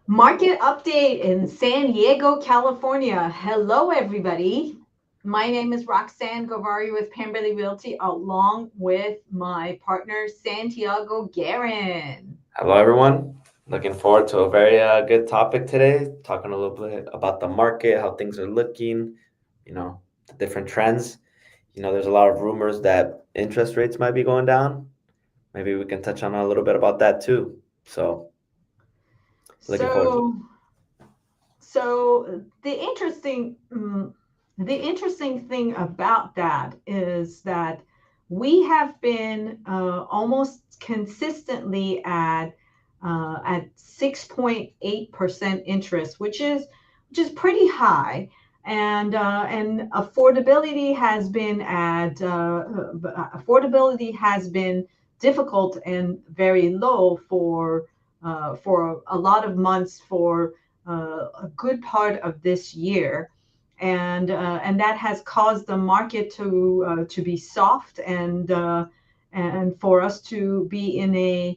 Market update in San Diego, California. Hello, everybody. My name is Roxanne Gavari with Pemberley Realty, along with my partner, Santiago Guerin. Hello, everyone. Looking forward to a very good topic today, talking a little bit about the market, how things are looking, the different trends. There's a lot of rumors that interest rates might be going down. Maybe we can touch on a little bit about that too. So, looking forward to it. So the interesting thing about that is that we have been almost consistently at 6.8% interest, which is pretty high, and affordability has been difficult and very low for a lot of months for a good part of this year, and that has caused the market to be soft, and for us to be in a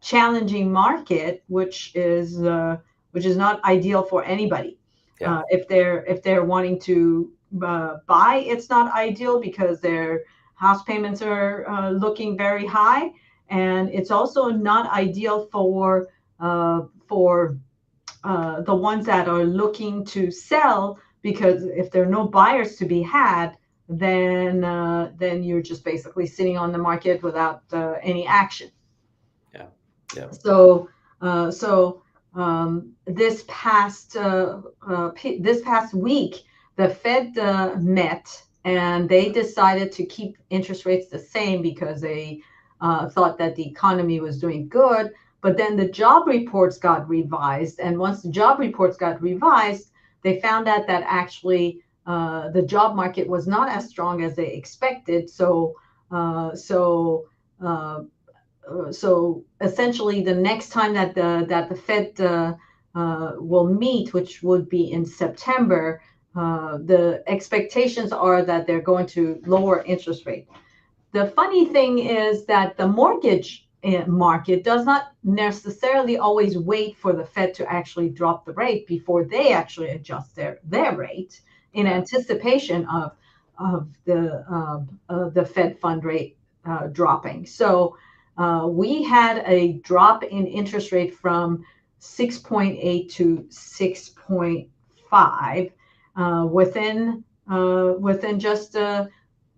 challenging market, which is not ideal for anybody. Yeah. If they're wanting to buy, it's not ideal because their house payments are looking very high, and it's also not ideal for the ones that are looking to sell, because if there are no buyers to be had, then you're just basically sitting on the market without any action. Yeah. Yeah. So this past week, the Fed met, and they decided to keep interest rates the same because they thought that the economy was doing good. But then the job reports got revised, and once the job reports got revised, they found out that actually the job market was not as strong as they expected. So essentially, the next time that the Fed will meet, which would be in September, the expectations are that they're going to lower interest rate. The funny thing is that the mortgage market does not necessarily always wait for the Fed to actually drop the rate before they actually adjust their rate in anticipation of the Fed fund rate dropping. So we had a drop in interest rate from 6.8 to 6.5 within just the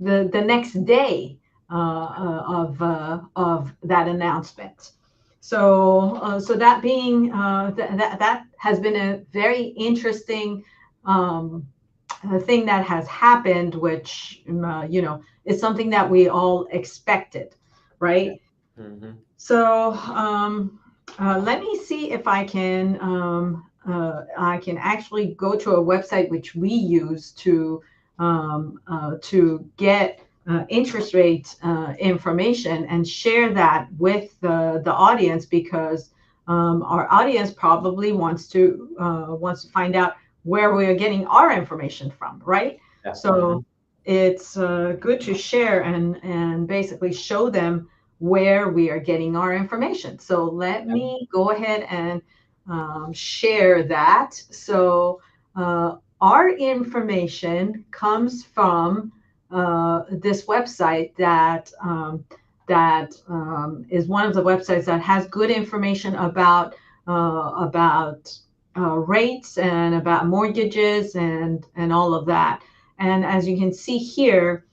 next day of that announcement. So that being that has been a very interesting thing that has happened, which is something that we all expected, right? Mm-hmm. So let me see if I can actually go to a website which we use to get interest rate information and share that with the audience, because our audience probably wants to find out where we are getting our information from, right? Yeah. So it's good to share and basically show them where we are getting our information. So let me go ahead and share that. So our information comes from this website that is one of the websites that has good information about rates and about mortgages and all of that. And as you can see here,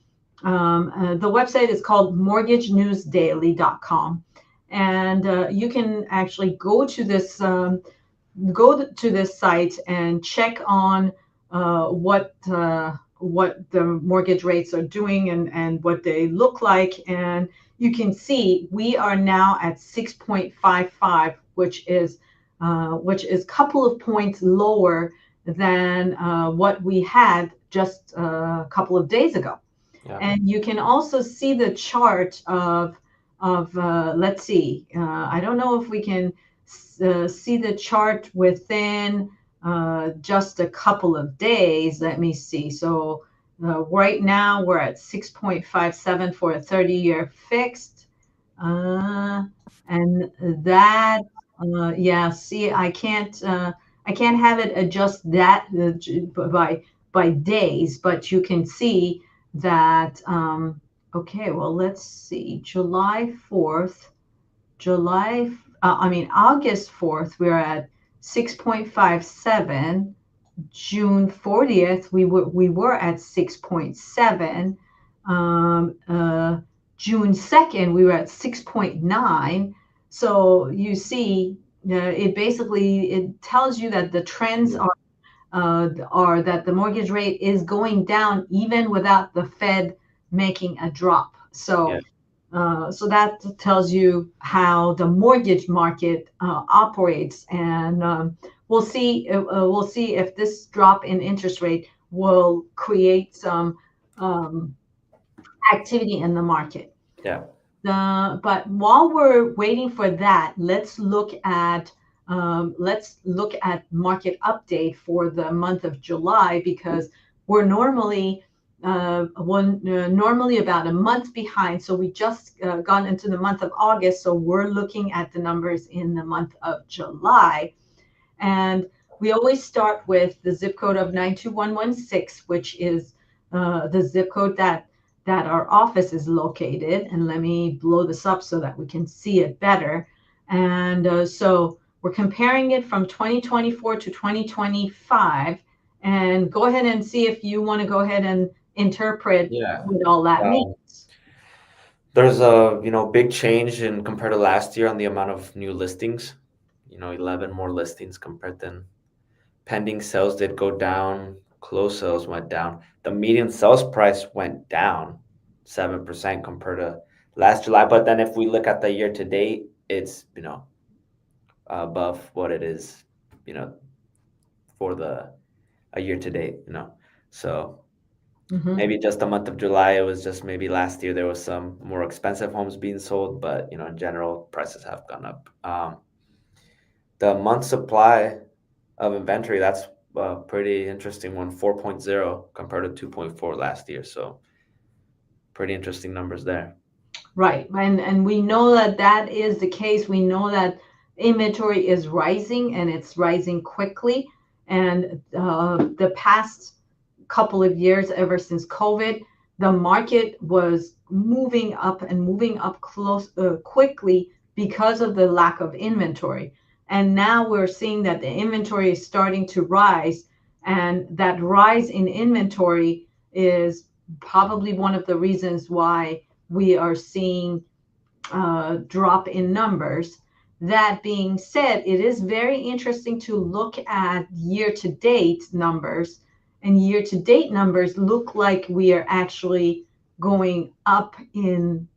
the website is called mortgagenewsdaily.com, and you can actually go to this site and check on what the mortgage rates are doing and what they look like. And you can see we are now at 6.55, which is a couple of points lower than what we had just a couple of days ago. Yeah. And you can also see the chart of let's see, I don't know if we can see the chart within just a couple of days. Let me see. So right now we're at 6.57 for a 30-year fixed. And that, yeah, see, I can't have it adjust that by days, but you can see that, okay, well, let's see, August 4th, we're at 6.57. June 40th, we were at 6.7. June 2nd, we were at 6.9. So you see, it tells you that the trends are that the mortgage rate is going down even without the Fed making a drop. So so that tells you how the mortgage market operates, and we'll see. We'll see if this drop in interest rate will create some activity in the market. Yeah. But while we're waiting for that, let's look at market update for the month of July, because we're normally normally about a month behind. So we just gone into the month of August, so we're looking at the numbers in the month of July, and we always start with the zip code of 92116, which is the zip code that our office is located. And let me blow this up so that we can see it better. And so we're comparing it from 2024 to 2025. And go ahead and see if you want to go ahead and interpret what all that means. There's a big change in compared to last year on the amount of new listings. 11 more listings compared to pending sales did go down. Closed sales went down. The median sales price went down 7% compared to last July. But then if we look at the year to date, it's above what it is, for a year to date. So maybe just the month of July, it was just maybe last year there was some more expensive homes being sold, but in general prices have gone up. The month supply of inventory, that's a pretty interesting one, 4.0 compared to 2.4 last year. So pretty interesting numbers there. Right. And we know that is the case. We know that inventory is rising, and it's rising quickly. And the past couple of years, ever since COVID, the market was moving up and moving up quickly because of the lack of inventory. And now we're seeing that the inventory is starting to rise, and that rise in inventory is probably one of the reasons why we are seeing a drop in numbers. That being said, it is very interesting to look at year-to-date numbers, and year-to-date numbers look like we are actually going up in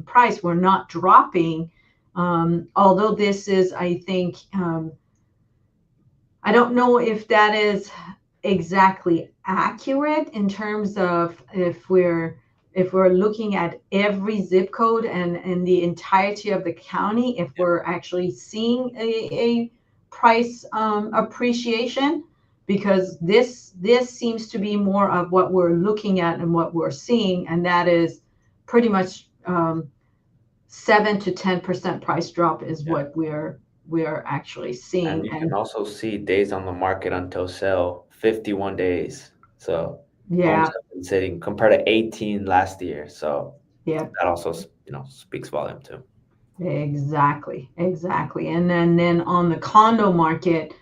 price. We're not dropping. Although this is, I think, I don't know if that is exactly accurate in terms of if we're looking at every zip code and the entirety of the county, if we're actually seeing a price appreciation, because this seems to be more of what we're looking at and what we're seeing, and that is pretty much 7 to 10% price drop is what we're actually seeing. And you can also see days on the market until sale, 51 days. So homes have been sitting compared to 18 last year. So that also speaks volume too. Exactly. And then on the condo market,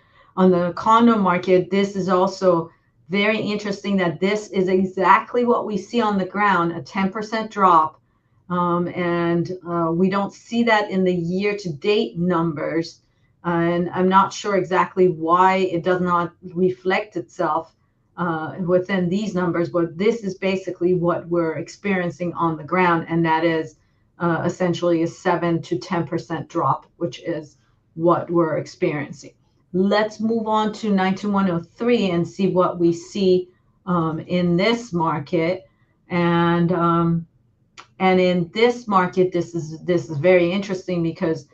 this is also very interesting that this is exactly what we see on the ground, a 10% drop. And we don't see that in the year-to-date numbers. And I'm not sure exactly why it does not reflect itself within these numbers, but this is basically what we're experiencing on the ground, and that is essentially a 7 to 10% drop, which is what we're experiencing. Let's move on to 92103 and see what we see in this market. And in this market, this is very interesting because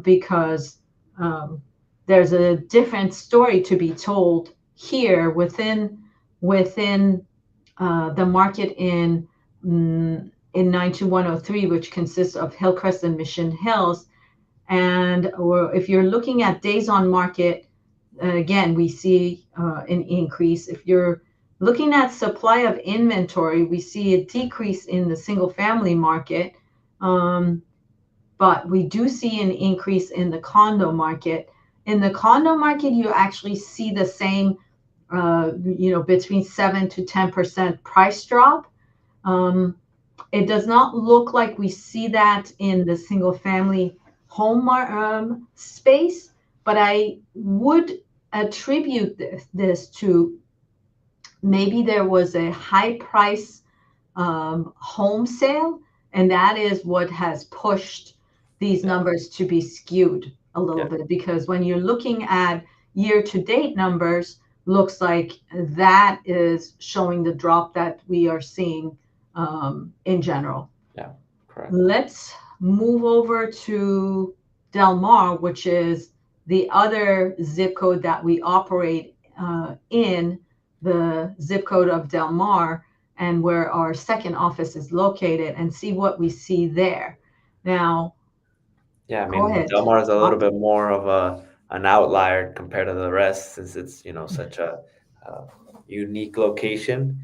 because um, there's a different story to be told here within the market in 92103, which consists of Hillcrest and Mission Hills. And or if you're looking at days on market, again, we see an increase. If you're looking at supply of inventory, we see a decrease in the single family market. But we do see an increase in the condo market. In the condo market, you actually see the same, between 7 to 10% price drop. It does not look like we see that in the single family home space, but I would attribute this to maybe there was a high price home sale, and that is what has pushed these numbers to be skewed a little bit, because when you're looking at year to date numbers, looks like that is showing the drop that we are seeing in general. Yeah, correct. Let's move over to Del Mar, which is the other zip code that we operate in, the zip code of Del Mar, and where our second office is located, and see what we see there. Now, Yeah, I go mean, ahead. Del Mar is a little bit more of an outlier compared to the rest, since it's such a unique location.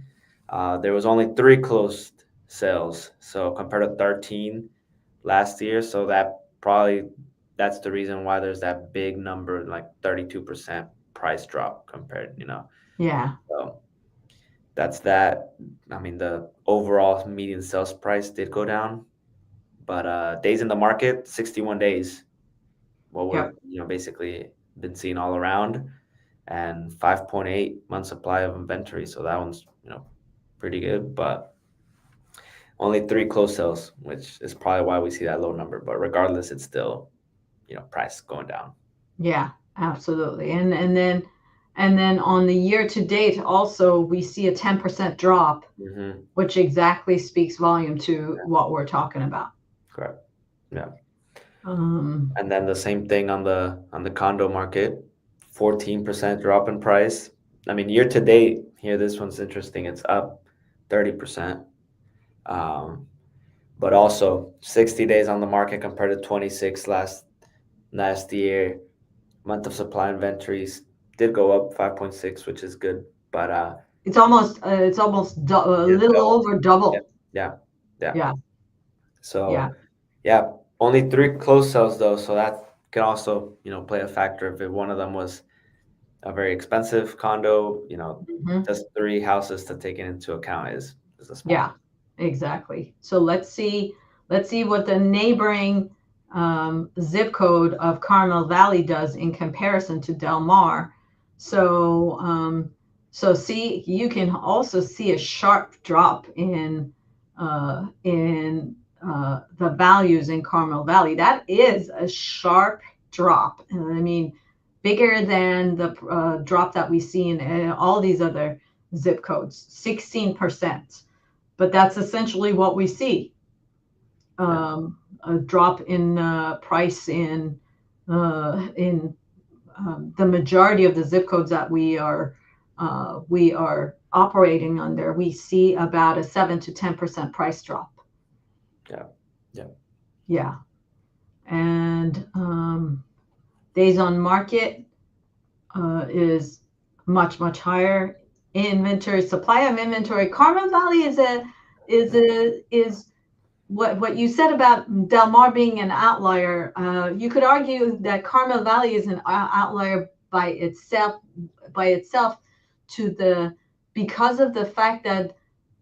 There was only 3 closed sales, so compared to 13 last year. So that's the reason why there's that big number, like 32% price drop compared. Yeah. So that's that. I mean, the overall median sales price did go down, but days in the market, 61 days. What we're Yep. basically been seeing all around, and 5.8 month supply of inventory. So that one's pretty good, but only 3 closed sales, which is probably why we see that low number. But regardless, it's still price going down. Yeah, absolutely. And then on the year to date, also we see a 10% drop, Mm-hmm. which exactly speaks volume to what we're talking about. Correct. Yeah. Um, And then the same thing on the condo market, 14% drop in price. I mean, year to date here, this one's interesting. It's up 30%. But also 60 days on the market compared to 26 last year. Month of supply inventories did go up 5.6, which is good. But it's almost a yeah, little double. over Yeah, double. yeah, yeah. Yeah, yeah, So yeah, only 3 closed sales though, so that can also play a factor. If one of them was a very expensive condo, hmm just 3 houses to take into account is a small yeah, thing. exactly. So let's see what the neighboring zip code of Carmel Valley does in comparison to Del Mar. So see, you can also see a sharp drop in the values in Carmel Valley. That is a sharp drop. I mean, bigger than the drop that we see in all these other zip codes, 16%. But that's essentially what we see. A drop in price in the majority of the zip codes that we are operating under. We see about a 7 to 10% price drop. Yeah, yeah, Yeah, and days on market is much higher. Inventory, supply of inventory. Carmel Valley is what you said about Del Mar being an outlier. You could argue that Carmel Valley is an outlier by itself, because of the fact that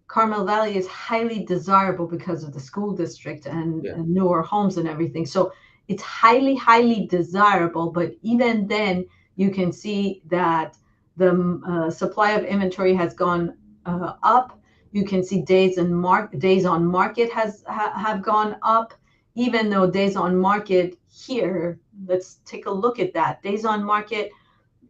Carmel Valley is highly desirable because of the school district and newer homes and everything. So it's highly desirable. But even then, you can see that the supply of inventory has gone up. You can see days on market have gone up, even though days on market here. Let's take a look at that. Days on market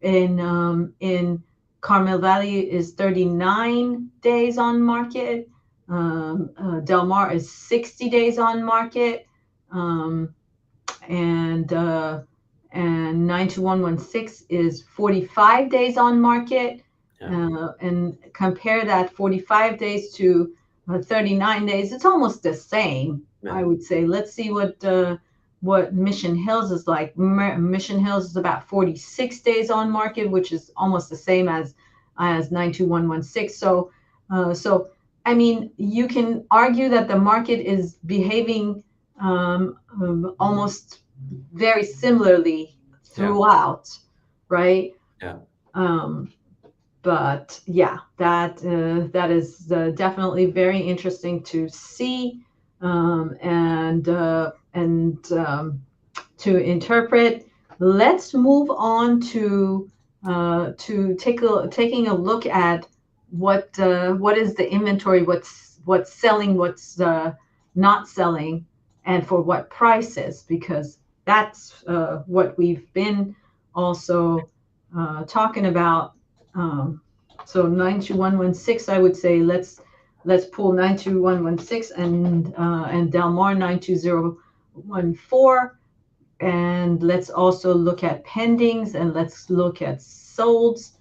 in Carmel Valley is 39 days on market. Del Mar is 60 days on market. and 92116 is 45 days on market. Yeah. And compare that 45 days to 39 days. It's almost the same, I Yeah. would say. Let's see what Mission Hills is like. Mission Hills is about 46 days on market, which is almost the same as 92116. So I mean, you can argue that the market is behaving almost very similarly Yeah. throughout, right? Yeah. Um, but yeah, that is definitely very interesting to see, and to interpret. Let's move on to taking a look at what is the inventory, what's selling, what's not selling, and for what prices, because that's what we've been also talking about. um, so 92116, I would say let's pull 92116 and Del Mar 92014, and let's also look at pendings, and let's look at solds,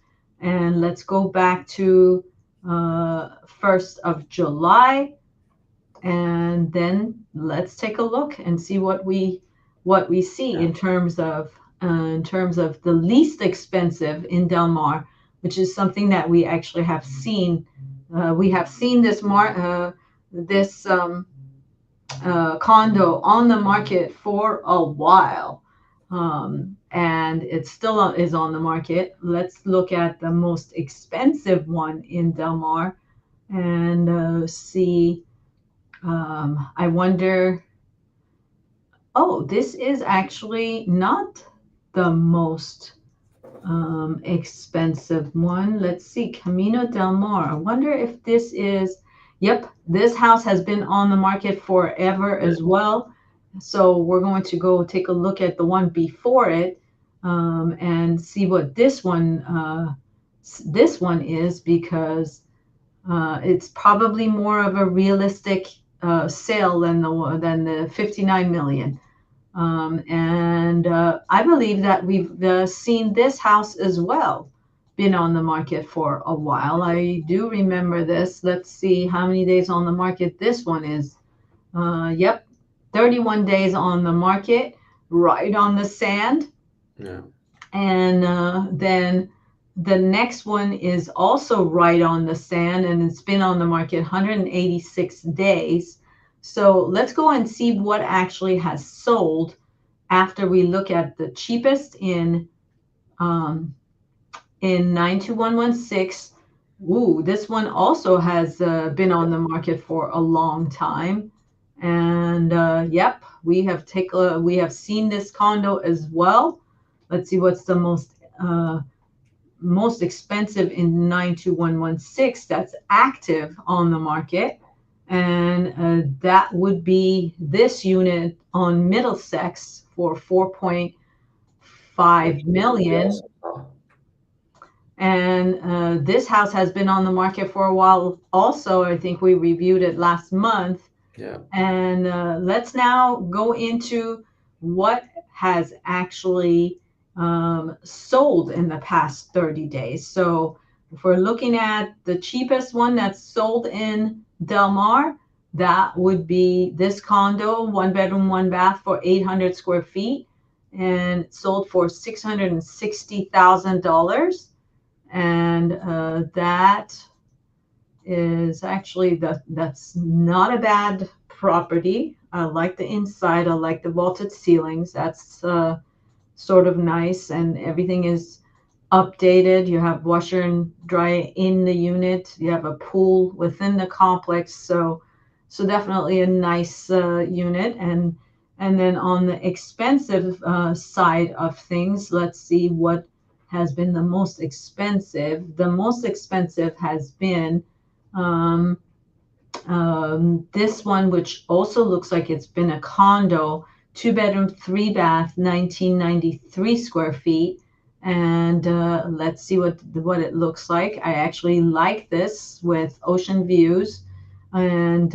and let's go back to 1st of July, and then let's take a look and see what we see Yeah. in terms of the least expensive in Del Mar, which is something that we actually have seen. We have seen this condo on the market for a while, and it still is on the market. Let's look at the most expensive one in Del Mar and see. I wonder. Oh, this is actually not the most expensive one. Let's see, Camino del Mar. I wonder if this is. Yep, this house has been on the market forever Yeah. as well. So we're going to go take a look at the one before it, and see what this one is, because it's probably more of a realistic sale than the 59 million. And I believe that we've seen this house as well, been on the market for a while. I do remember this. Let's see how many days on the market this one is. Yep, 31 days on the market, right on the sand. Yeah. And then the next one is also right on the sand, and it's been on the market 186 days. So let's go and see what actually has sold after we look at the cheapest in 92116. Ooh, this one also has been on the market for a long time, and yep, we have seen this condo as well. Let's see what's the most expensive in 92116 that's active on the market, and that would be this unit on Middlesex for 4.5 million. And this house has been on the market for a while also. I think we reviewed it last month. Yeah. And let's now go into what has actually sold in the past 30 days. So if we're looking at the cheapest one that's sold in Del Mar, that would be this condo, 1 bedroom, 1 bath for 800 square feet, and it sold for $660,000. And that is actually that's not a bad property. I like the inside. I like the vaulted ceilings. That's sort of nice, and everything is updated. You have washer and dryer in the unit. You have a pool within the complex. So definitely a nice unit. And then on the expensive side of things, let's see what has been the most expensive. The most expensive has been um, this one, which also looks like it's been a condo, 2 bedroom, 3 bath, 1993 square feet. And let's see what it looks like. I actually like this with ocean views, and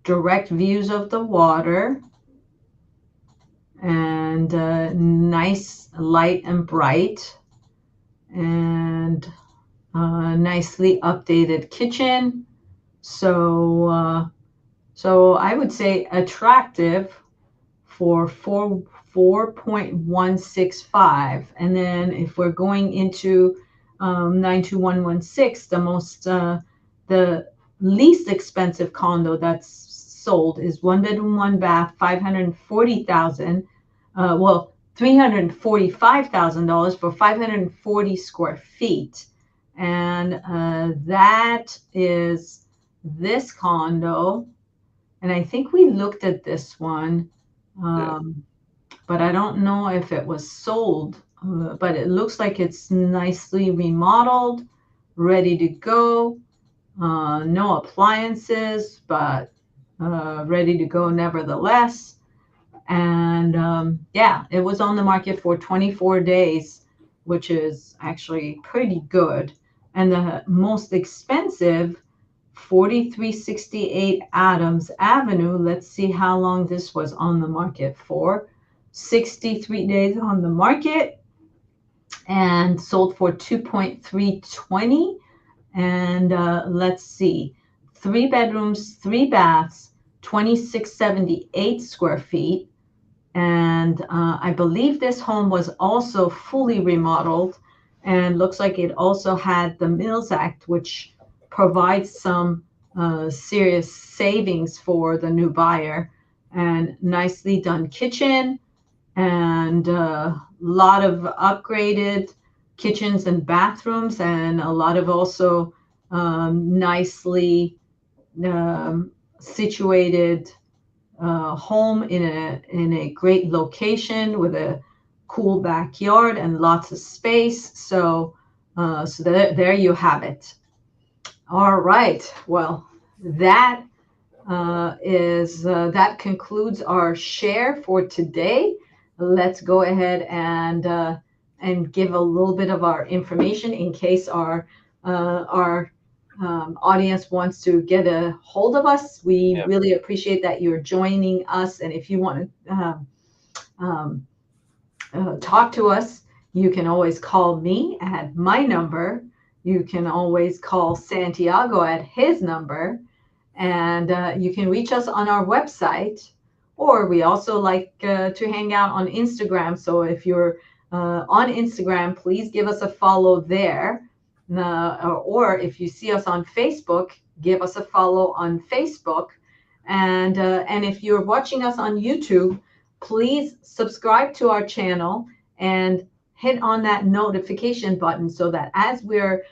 direct views of the water, and nice light and bright, and nicely updated kitchen. So so I would say attractive for 4.165. And then if we're going into 92116, the least expensive condo that's sold is 1 bedroom, 1 bath, 540,000. Well, $345,000 for 540 square feet. And that is this condo. And I think we looked at this one, but I don't know if it was sold. But it looks like it's nicely remodeled, ready to go. No appliances, but ready to go nevertheless. And yeah, it was on the market for 24 days, which is actually pretty good. And the most expensive, 4368 Adams Avenue. Let's see how long this was on the market for. 63 days on the market and sold for 2.320. And let's see, 3 bedrooms, 3 baths, 2678 square feet. And I believe this home was also fully remodeled, and looks like it also had the Mills Act, which provides some serious savings for the new buyer. And nicely done kitchen, and a lot of upgraded kitchens and bathrooms, and a lot of also nicely situated home in a great location with a cool backyard and lots of space. So there you have it. All right. Well, that that concludes our share for today. Let's go ahead and give a little bit of our information in case our audience wants to get a hold of us. We really appreciate that you're joining us. And if you want to talk to us, you can always call me at my number. You can always call Santiago at his number. And you can reach us on our website. Or we also like to hang out on Instagram. So if you're on Instagram, please give us a follow there. Or if you see us on Facebook, give us a follow on Facebook. And if you're watching us on YouTube, please subscribe to our channel and hit on that notification button so that as we're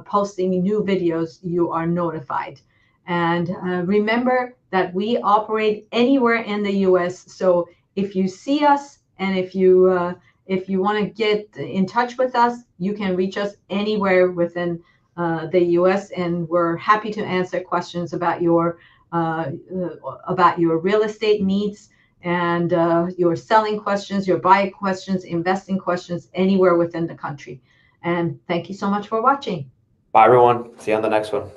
posting new videos, you are notified. And remember that we operate anywhere in the U.S. So if you see us and if you want to get in touch with us, you can reach us anywhere within the U.S. And we're happy to answer questions about your real estate needs and your selling questions, your buying questions, investing questions, anywhere within the country. And thank you so much for watching. Bye, everyone. See you on the next one.